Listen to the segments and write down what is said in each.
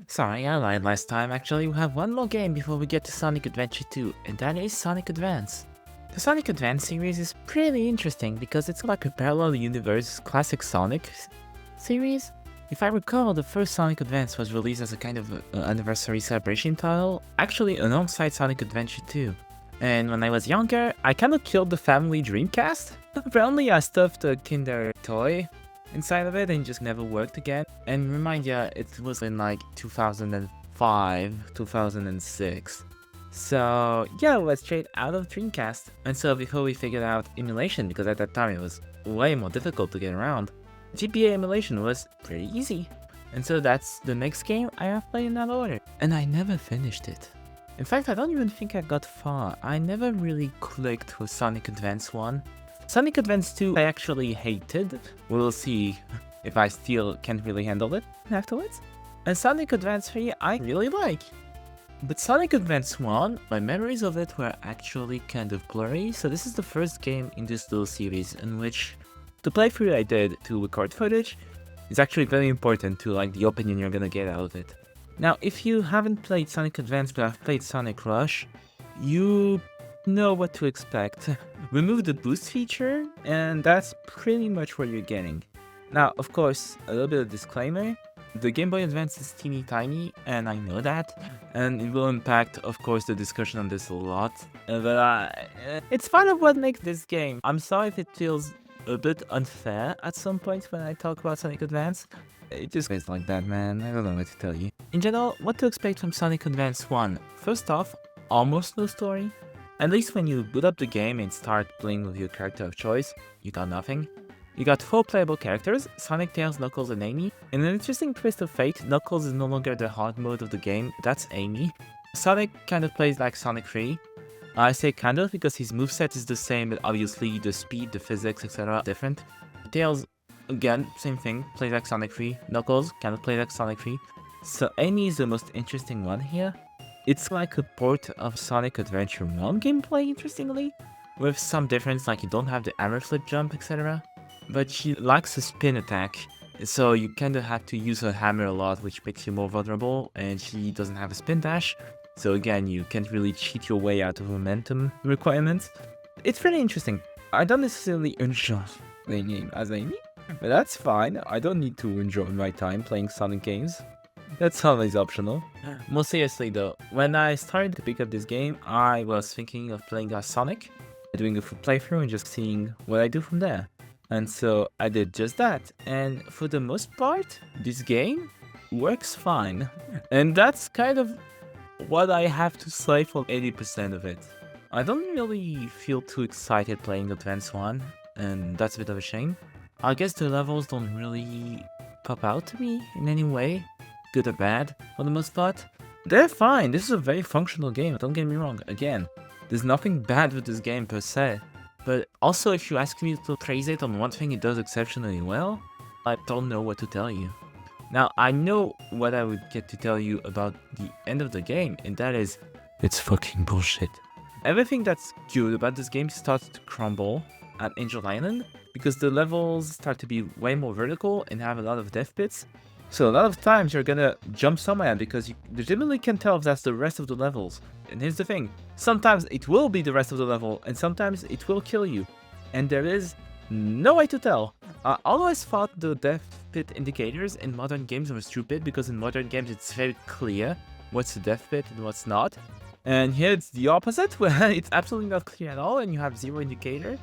Sorry, I lied last time. Actually, we have one more game before we get to Sonic Adventure 2, and that is Sonic Advance. The Sonic Advance series is pretty interesting because it's like a parallel universe classic Sonic series. If I recall, the first Sonic Advance was released as a kind of anniversary celebration title, actually alongside Sonic Adventure 2. And when I was younger, I kind of killed the family Dreamcast. Apparently, I stuffed a Kinder toy inside of it and just never worked again. And remind ya, it was in like 2005, 2006. So yeah, it was straight out of Dreamcast. And so before we figured out emulation, because at that time it was way more difficult to get around, GPA emulation was pretty easy. And so that's the next game I have played in that order. And I never finished it. In fact, I don't even think I got far. I never really clicked with Sonic Advance 1. Sonic Advance 2 I actually hated. We'll see if I still can't really handle it afterwards. And Sonic Advance 3 I really like. But Sonic Advance 1, my memories of it were actually kind of blurry, so this is the first game in this little series in which the playthrough I did to record footage is actually very important to like the opinion you're gonna get out of it. Now, if you haven't played Sonic Advance but have played Sonic Rush, you know what to expect. Remove the boost feature, and that's pretty much what you're getting. Now, of course, a little bit of disclaimer. The Game Boy Advance is teeny tiny, and I know that, and it will impact, of course, the discussion on this a lot, but it's part of what makes this game. I'm sorry if it feels a bit unfair at some points when I talk about Sonic Advance. It just is like that, man. I don't know what to tell you. In general, what to expect from Sonic Advance 1? First off, almost no story. At least when you boot up the game and start playing with your character of choice, you got nothing. You got 4 playable characters, Sonic, Tails, Knuckles, and Amy. In an interesting twist of fate, Knuckles is no longer the hard mode of the game, that's Amy. Sonic kind of plays like Sonic 3. I say kind of because his moveset is the same, but obviously the speed, the physics, etc. are different. Tails, again, same thing, plays like Sonic 3. Knuckles kind of plays like Sonic 3. So Amy is the most interesting one here. It's like a port of Sonic Adventure 1 gameplay, interestingly, with some difference like you don't have the hammer flip jump, etc. But she lacks a spin attack, so you kinda have to use her hammer a lot, which makes you more vulnerable, and she doesn't have a spin dash, so again, you can't really cheat your way out of momentum requirements. It's pretty interesting. I don't necessarily enjoy playing game as Amy, but that's fine. I don't need to enjoy my time playing Sonic games. That's always optional. More seriously though, when I started to pick up this game, I was thinking of playing as Sonic, doing a full playthrough and just seeing what I do from there. And so I did just that, and for the most part, this game works fine. And that's kind of what I have to say for 80% of it. I don't really feel too excited playing Advance 1, and that's a bit of a shame. I guess the levels don't really pop out to me in any way, good or bad, for the most part. They're fine, this is a very functional game, don't get me wrong, again. There's nothing bad with this game per se. But also, if you ask me to praise it on one thing it does exceptionally well, I don't know what to tell you. Now, I know what I would get to tell you about the end of the game, and that is, it's fucking bullshit. Everything that's good about this game starts to crumble at Angel Island, because the levels start to be way more vertical and have a lot of death pits. So a lot of times you're gonna jump somewhere because you legitimately can tell if that's the rest of the levels. And here's the thing, sometimes it will be the rest of the level, and sometimes it will kill you. And there is no way to tell. I always thought the death pit indicators in modern games were stupid, because in modern games it's very clear what's the death pit and what's not. And here it's the opposite, where it's absolutely not clear at all and you have 0 indicator.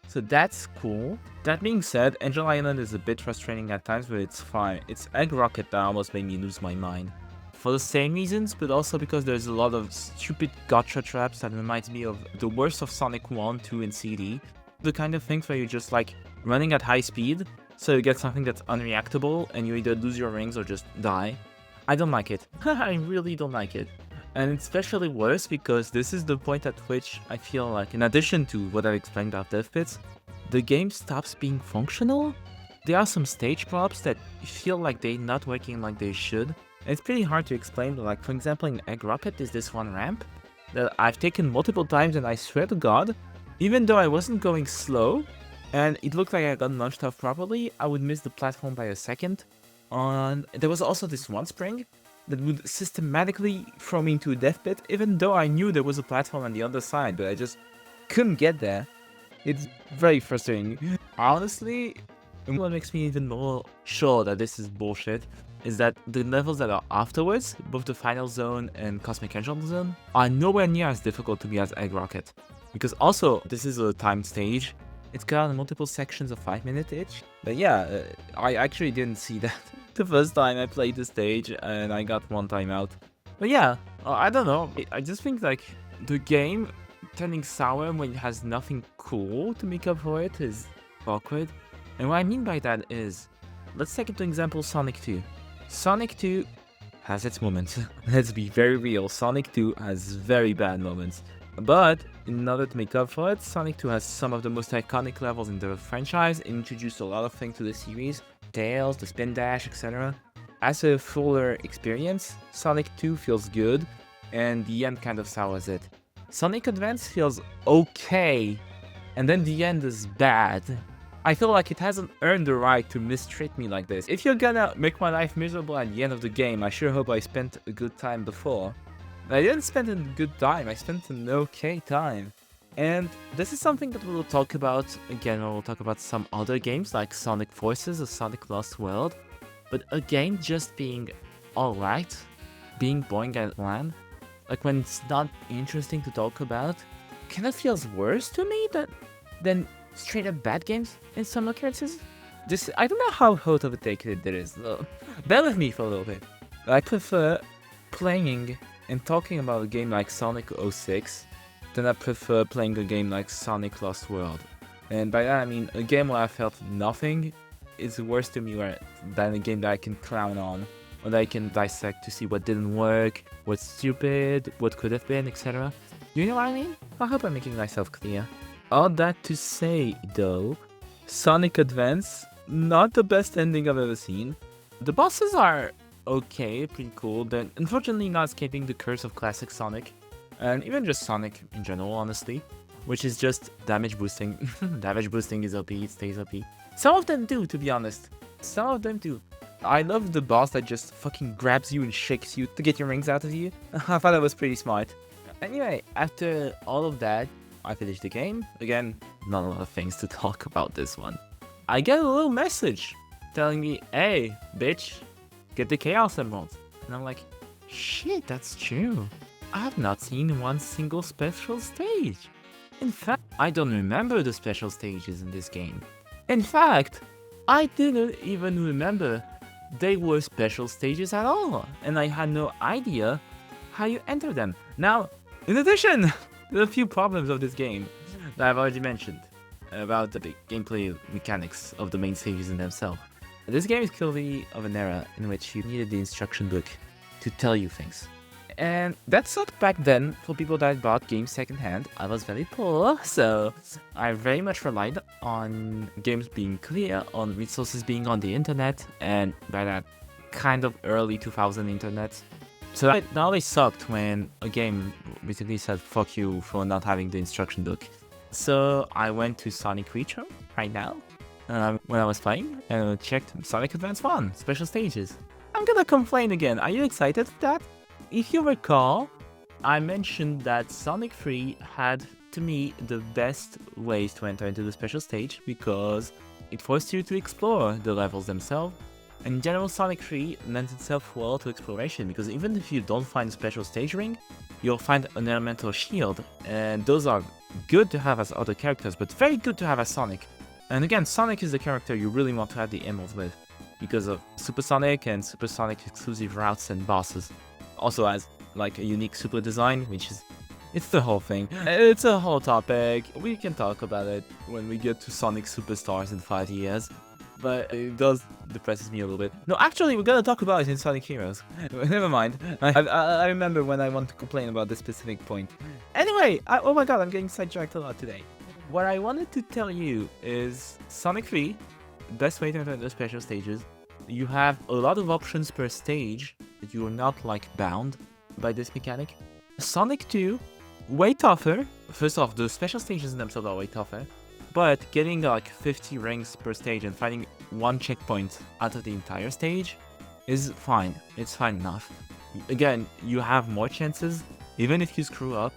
So that's cool. That being said, Angel Island is a bit frustrating at times, but it's fine. It's Egg Rocket that almost made me lose my mind. For the same reasons, but also because there's a lot of stupid gotcha traps that reminds me of the worst of Sonic 1, 2, and CD. The kind of things where you're just like running at high speed, so you get something that's unreactable, and you either lose your rings or just die. I don't like it. I really don't like it. And it's especially worse because this is the point at which I feel like, in addition to what I've explained about death pits, the game stops being functional. There are some stage props that feel like they're not working like they should. It's pretty hard to explain, but like for example in Egg Rocket is this one ramp that I've taken multiple times, and I swear to God, even though I wasn't going slow and it looked like I got launched off properly, I would miss the platform by a second. There was also this one spring that would systematically throw me into a death pit, even though I knew there was a platform on the other side, but I just couldn't get there. It's very frustrating. Honestly, what makes me even more sure that this is bullshit is that the levels that are afterwards, both the final zone and Cosmic Angel zone, are nowhere near as difficult to me as Egg Rocket. Because also, this is a timed stage. It's got multiple sections of 5 minutes each. But yeah, I actually didn't see that the first time I played the stage, and I got one time out. But yeah, I don't know. I just think like the game turning sour when it has nothing cool to make up for it is awkward. And what I mean by that is, let's take into example Sonic 2. Sonic 2 has its moments. Let's be very real, Sonic 2 has very bad moments. But in order to make up for it, Sonic 2 has some of the most iconic levels in the franchise, introduced a lot of things to the series, Tails, the spin dash, etc. As a fuller experience, Sonic 2 feels good, and the end kind of sours it. Sonic Advance feels okay, and then the end is bad. I feel like it hasn't earned the right to mistreat me like this. If you're gonna make my life miserable at the end of the game, I sure hope I spent a good time before. I didn't spend a good time, I spent an okay time. And this is something that we will talk about again when we'll talk about some other games like Sonic Forces or Sonic Lost World. But a game just being alright, being boring at land, like when it's not interesting to talk about, kind of feels worse to me than straight up bad games in some occurrences. I don't know how hot of a take it is. Bear with me for a little bit. I prefer playing and talking about a game like Sonic 06 than I prefer playing a game like Sonic Lost World. And by that I mean a game where I felt nothing is worse to me than a game that I can clown on, or that I can dissect to see what didn't work, what's stupid, what could have been, etc. You know what I mean? I hope I'm making myself clear. All that to say, though, Sonic Advance, not the best ending I've ever seen. The bosses are okay, pretty cool, but unfortunately not escaping the curse of classic Sonic, and even just Sonic in general, honestly, which is just damage boosting. Damage boosting is OP, it stays OP. Some of them do, to be honest. Some of them do. I love the boss that just fucking grabs you and shakes you to get your rings out of you. I thought that was pretty smart. Anyway, after all of that, I finished the game. Again, not a lot of things to talk about this one. I get a little message telling me, hey, bitch, get the Chaos Emeralds. And I'm like, shit, that's true. I have not seen one single special stage. In fact, I don't remember the special stages in this game. In fact, I didn't even remember they were special stages at all, and I had no idea how you enter them. Now, in addition to a few problems of this game that I've already mentioned about the gameplay mechanics of the main stages in themselves, this game is clearly of an era in which you needed the instruction book to tell you things. And that sucked back then for people that bought games secondhand. I was very poor, so I very much relied on games being clear, on resources being on the internet, and by that kind of early 2000 internet. So it not only sucked when a game basically said fuck you for not having the instruction book. So I went to Sonic Retro right now when I was playing and checked Sonic Advance 1 special stages. I'm gonna complain again. Are you excited for that? If you recall, I mentioned that Sonic 3 had, to me, the best ways to enter into the special stage because it forced you to explore the levels themselves. And in general, Sonic 3 lends itself well to exploration because even if you don't find a special stage ring, you'll find an elemental shield, and those are good to have as other characters, but very good to have as Sonic. And again, Sonic is the character you really want to have the emeralds with because of Super Sonic and Super Sonic exclusive routes and bosses. Also has like a unique super design, which is, it's the whole thing. It's a whole topic. We can talk about it when we get to Sonic Superstars in 5 years. But it does depresses me a little bit. No, actually, we're gonna talk about it in Sonic Heroes. Never mind. I remember when I want to complain about this specific point. Anyway, oh my god, I'm getting sidetracked a lot today. What I wanted to tell you is Sonic 3, best way to enter the special stages. You have a lot of options per stage, but you are not like bound by this mechanic. Sonic 2, way tougher. First off, the special stages themselves are way tougher. But getting like 50 rings per stage and finding one checkpoint out of the entire stage is fine. It's fine enough. Again, you have more chances, even if you screw up.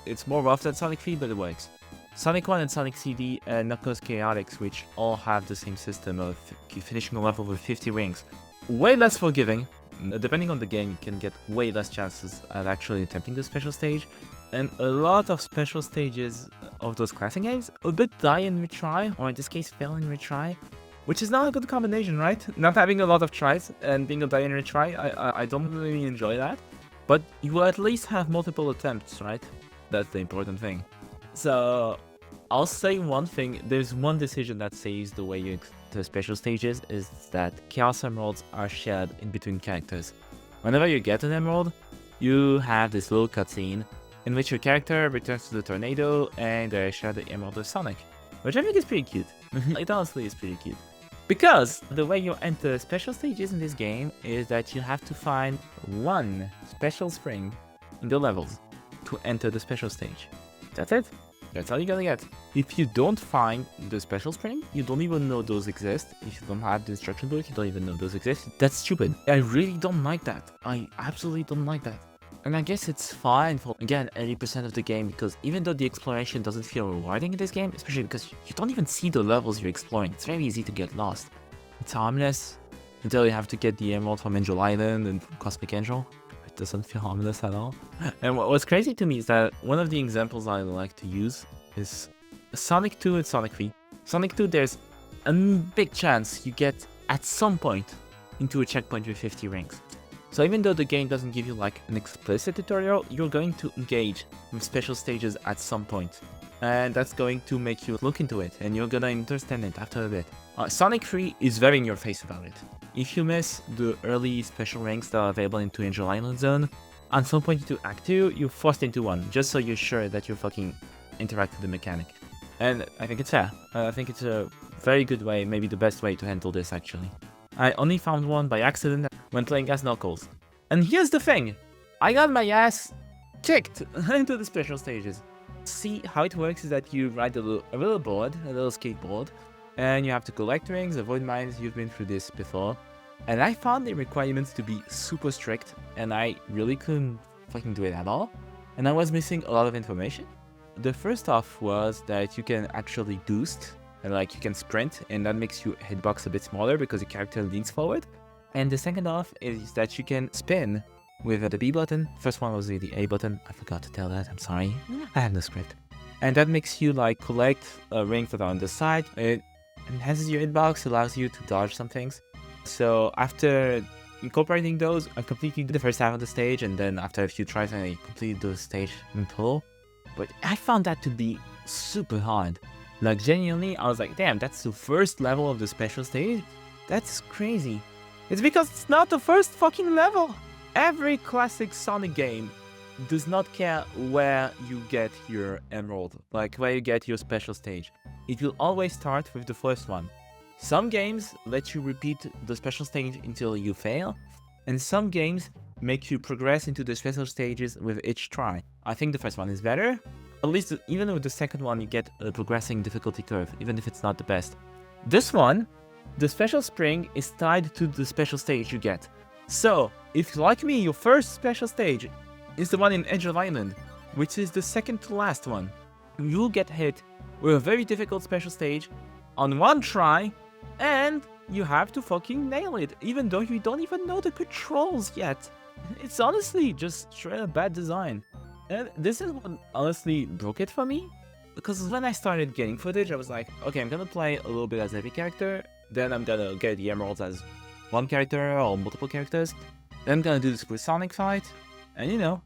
It's more rough than Sonic 3, but it works. Sonic 1 and Sonic CD and Knuckles Chaotix, which all have the same system of finishing a level with 50 rings. Way less forgiving. Depending on the game, you can get way less chances at actually attempting the special stage. And a lot of special stages of those classic games a bit die and retry, or in this case fail and retry. Which is not a good combination, right? Not having a lot of tries and being a die and retry, I don't really enjoy that. But you will at least have multiple attempts, right? That's the important thing. So, I'll say one thing. There's one decision that saves the way you to special stages, is that Chaos Emeralds are shared in between characters. Whenever you get an emerald, you have this little cutscene in which your character returns to the tornado and they share the emerald with Sonic. Which I think is pretty cute. It honestly is pretty cute. Because the way you enter special stages in this game is that you have to find one special spring in the levels to enter the special stage. That's it. That's all you gotta get. If you don't find the special spring, you don't even know those exist. If you don't have the instruction book, you don't even know those exist. That's stupid. I really don't like that. I absolutely don't like that. And I guess it's fine for, again, 80% of the game, because even though the exploration doesn't feel rewarding in this game, especially because you don't even see the levels you're exploring, it's very easy to get lost. It's harmless until you have to get the emerald from Angel Island and from Cosmic Angel. It doesn't feel harmless at all. And what's crazy to me is that one of the examples I like to use is Sonic 2 and Sonic 3. Sonic 2, there's a big chance you get, at some point, into a checkpoint with 50 rings. So even though the game doesn't give you like an explicit tutorial, you're going to engage with special stages at some point. And that's going to make you look into it, and you're gonna understand it after a bit. Sonic 3 is very in your face about it. If you miss the early special rings that are available into Angel Island Zone, at some point into Act 2, you're forced into one, just so you're sure that you fucking interact with the mechanic. And I think it's fair. I think it's a very good way, maybe the best way to handle this actually. I only found one by accident when playing as Knuckles. And here's the thing, I got my ass kicked into the special stages. See, how it works is that you ride a little board, a little skateboard, and you have to collect rings, avoid mines. You've been through this before. And I found the requirements to be super strict, and I really couldn't fucking do it at all. And I was missing a lot of information. The first off was that you can actually boost, and like you can sprint, and that makes your hitbox a bit smaller because your character leans forward. And the second off is that you can spin with the B button. First one was the A button. I forgot to tell that. I'm sorry. I have no script. And that makes you like collect rings that are on the side. It enhances your hitbox, allows you to dodge some things. So after incorporating those, I completed the first half of the stage, and then after a few tries, I completed the stage in full. But I found that to be super hard. Like genuinely, I was like, damn, that's the first level of the special stage? That's crazy. It's because it's not the first fucking level. Every classic Sonic game does not care where you get your emerald, like where you get your special stage. It will always start with the first one. Some games let you repeat the special stage until you fail, and some games make you progress into the special stages with each try. I think the first one is better. At least even with the second one you get a progressing difficulty curve, even if it's not the best. This one, the special spring is tied to the special stage you get. So, if like me, your first special stage is the one in Angel Island, which is the second to last one, you'll get hit with a very difficult special stage on one try, and you have to fucking nail it, even though you don't even know the controls yet. It's honestly just straight up bad design. And this is what honestly broke it for me, because when I started getting footage, I was like, okay, I'm gonna play a little bit as every character, then I'm gonna get the emeralds as one character or multiple characters, then I'm gonna do the Super Sonic fight, and you know,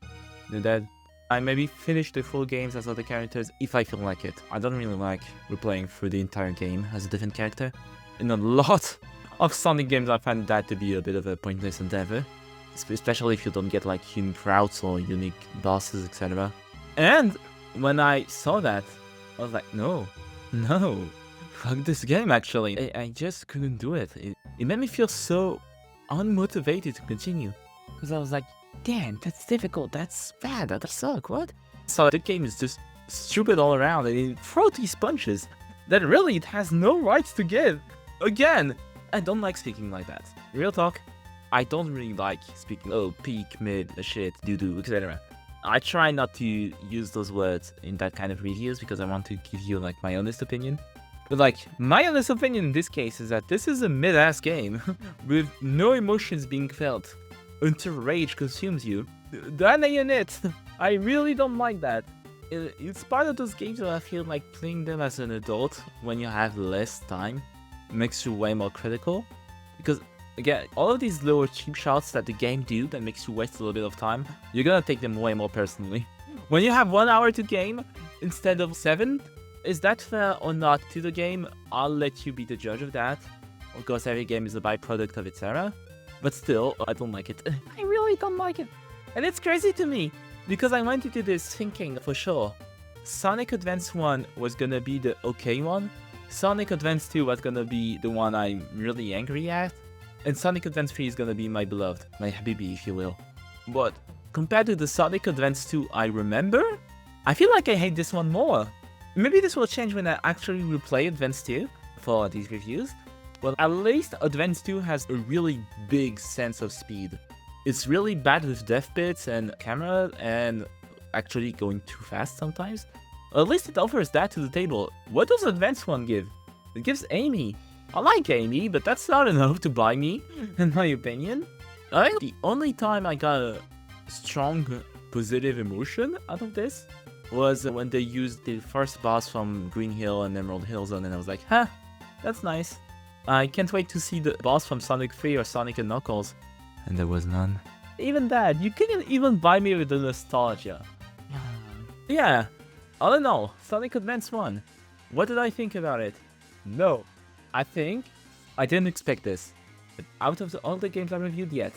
then I maybe finish the full games as other characters if I feel like it. I don't really like replaying through the entire game as a different character. In a lot of Sonic games, I find that to be a bit of a pointless endeavor, especially if you don't get like unique routes or unique bosses, etc. And when I saw that, I was like, no, fuck this game actually. I just couldn't do it. It made me feel so unmotivated to continue, because I was like, damn, that's difficult, that's bad, that sucks, what? So the game is just stupid all around, and it throws these punches that really it has no rights to give. Again, I don't like speaking like that. Real talk, I don't really like speaking, oh, peak, mid, shit, doo-doo, etc. I try not to use those words in that kind of reviews because I want to give you like my honest opinion. But like, my honest opinion in this case is that this is a mid-ass game with no emotions being felt until rage consumes you. That ain't it. I really don't like that. It's part of those games that I feel like playing them as an adult when you have less time makes you way more critical. Because again, all of these little cheap shots that the game do that makes you waste a little bit of time, you're gonna take them way more personally. When you have 1 hour to game instead of 7, is that fair or not to the game? I'll let you be the judge of that. Of course, every game is a byproduct of its era. But still, I don't like it. I really don't like it. And it's crazy to me, because I went into this thinking for sure. Sonic Advance 1 was gonna be the okay one. Sonic Advance 2 was gonna be the one I'm really angry at. And Sonic Advance 3 is gonna be my beloved, my habibi if you will. But compared to the Sonic Advance 2 I remember, I feel like I hate this one more. Maybe this will change when I actually replay Advance 2 for these reviews. But at least Advance 2 has a really big sense of speed. It's really bad with death bits and camera and actually going too fast sometimes. At least it offers that to the table. What does Advance 1 give? It gives Amy. I like Amy, but that's not enough to buy me, in my opinion. I think the only time I got a strong positive emotion out of this was when they used the first boss from Green Hill and Emerald Hill Zone, and I was like, huh, that's nice. I can't wait to see the boss from Sonic 3 or Sonic and Knuckles. And there was none. Even that, you couldn't even buy me with the nostalgia. Yeah, all in all, Sonic Advance 1. What did I think about it? No. I think I didn't expect this. But out of all the games I reviewed yet,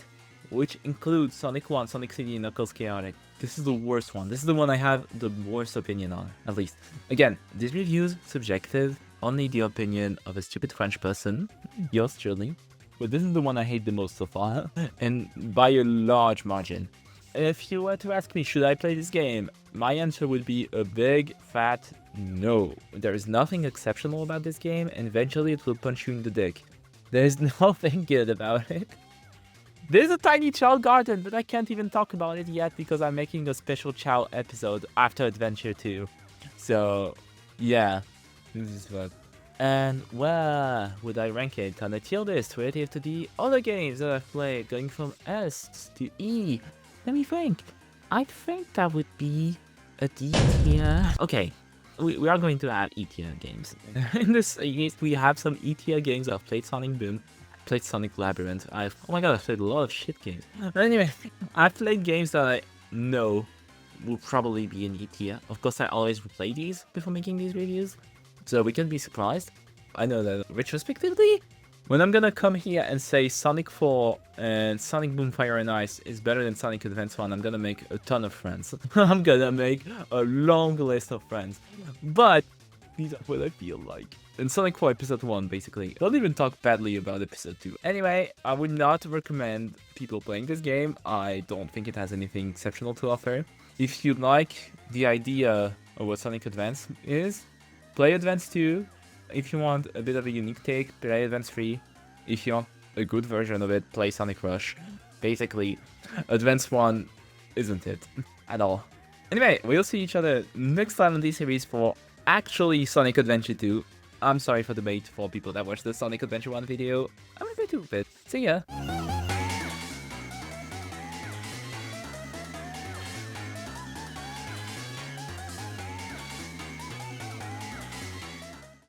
which includes Sonic 1, Sonic City, and Knuckles Chaotic, this is the worst one. This is the one I have the worst opinion on, at least. Again, this review's subjective, only the opinion of a stupid French person, yours truly. But this is the one I hate the most so far, and by a large margin. If you were to ask me, should I play this game? My answer would be a big, fat no. There is nothing exceptional about this game, and eventually it will punch you in the dick. There is nothing good about it. There's a tiny Chow garden, but I can't even talk about it yet because I'm making a special Chow episode after Adventure 2. So, yeah, this is what. And where would I rank it on a tier list relative to the other games that I've played, going from S to E? Let me think. I think that would be a D tier. Okay, we are going to add E tier games. In this series, we have some E tier games. I've played Sonic Boom, played Sonic Labyrinth. Oh my god, I've played a lot of shit games. But anyway, I've played games that I know will probably be in E tier. Of course, I always replay these before making these reviews, so we can be surprised. I know that retrospectively, when I'm gonna come here and say Sonic 4 and Sonic Boom Fire and Ice is better than Sonic Advance 1, I'm gonna make a ton of friends. I'm gonna make a long list of friends. But these are what I feel like. And Sonic 4 Episode 1, basically. Don't even talk badly about Episode 2. Anyway, I would not recommend people playing this game. I don't think it has anything exceptional to offer. If you like the idea of what Sonic Advance is, play Advance 2. If you want a bit of a unique take, play Advance 3. If you want a good version of it, play Sonic Rush. Basically, Advance 1 isn't it at all. Anyway, we'll see each other next time on this series for actually Sonic Adventure 2. I'm sorry for the bait for people that watched the Sonic Adventure 1 video. I'm a bit stupid. See ya!